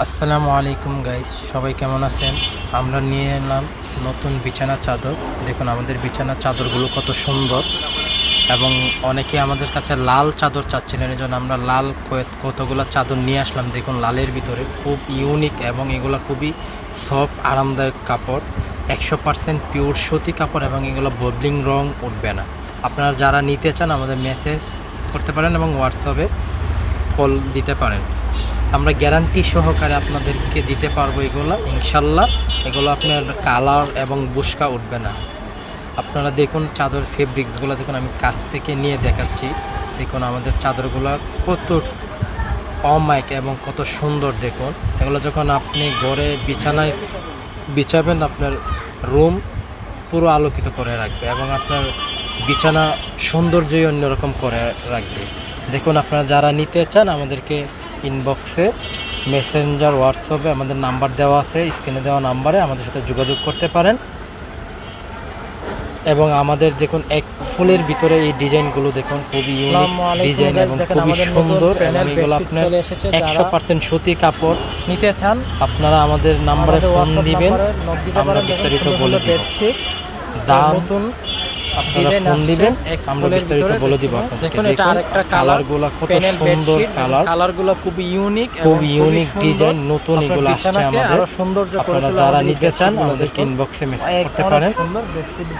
আসসালামু আলাইকুম গাইস, সবাই কেমন আছেন? আমরা নিয়ে এলাম নতুন বিছানার চাদর। দেখুন আমাদের বিছানার চাদরগুলো কত সুন্দর, এবং অনেকে আমাদের কাছে লাল চাদর চাচ্ছিলেন, এই জন্য আমরা লাল কতগুলো চাদর নিয়ে আসলাম। দেখুন লালের ভিতরে খুব ইউনিক, এবং এগুলো খুবই সফট আরামদায়ক কাপড়, 100% পিওর সুতি কাপড়, এবং এগুলো ববলিং রং উঠবে না। আপনারা যারা নিতে চান আমাদের মেসেজ করতে পারেন এবং হোয়াটসঅ্যাপে কল দিতে পারেন। আমরা গ্যারান্টি সহকারে আপনাদেরকে দিতে পারবো এগুলো, ইনশাল্লাহ। এগুলো আপনার কালার এবং বুশকা উঠবে না। আপনারা দেখুন চাদর ফেব্রিক্সগুলো দেখুন, আমি কাছ থেকে নিয়ে দেখাচ্ছি। দেখুন আমাদের চাদরগুলো কত অমায়িক এবং কত সুন্দর। দেখুন এগুলো যখন আপনি ঘরে বিছানায় বিছাবেন, আপনার রুম পুরো আলোকিত করে রাখবে, এবং আপনার বিছানা সৌন্দর্যই অন্যরকম করে রাখবে। দেখুন আপনারা যারা নিতে চান আমাদেরকে ইনবক্সে, মেসেঞ্জার, হোয়াটসঅ্যাপে আমাদের নাম্বার দেওয়া আছে, স্ক্রিনে দেওয়া নাম্বারে আমাদের সাথে যোগাযোগ করতে পারেন। এবং আমাদের দেখুন এক ফুলের ভিতরে এই ডিজাইনগুলো দেখুন, খুবই ইউনিক ডিজাইন এবং খুবই সুন্দর, এবং এগুলো আপনার 100% সুতি কাপড়। নিতে চান আপনারা আমাদের নাম্বারে ফোন দিবেন, আমরা বিস্তারিত বলে দিব। দাম আপনারা ফোন দিবেন, আমরা বিস্তারিত বলে দিব আপনাদের। দেখুন এটা আরেকটা কালারগুলো কত সুন্দর, কালারগুলো খুব ইউনিক ডিজাইন, নতুন এগুলো আসছে আমাদের। আপনারা যারা নিতে চান আমাদেরকে ইনবক্সে মেসেজ করতে পারেন।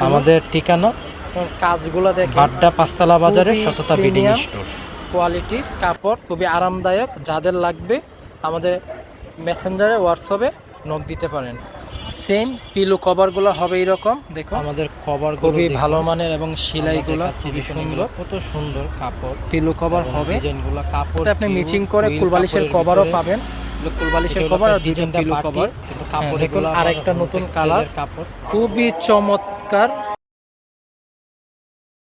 আমাদের ঠিকানা কাজগুলো দেখেন, বাড্ডা পাঁচতলা বাজারে সততা বিডিং স্টোর। কোয়ালিটি কাপড় খুবই আরামদায়ক। যাদের লাগবে আমাদের মেসেঞ্জারে, হোয়াটসঅ্যাপে নক দিতে পারেন। সেম পিলো কভারগুলো হবে এরকম। দেখো আমাদের কভার খুবই ভালো মানের, এবং সেলাইগুলো খুবই সুন্দর, কত সুন্দর কাপড়। পিলো কভার হবে, ডিজাইনগুলো কাপড় আপনি ম্যাচিং করে কুলবালিশের কভারও পাবেন। কুলবালিশের কভার আর ডিজাইনটা পিলো কভার, কিন্তু কাপড় দেখুন আরেকটা নতুন কালার কাপড়, খুবই চমৎকার।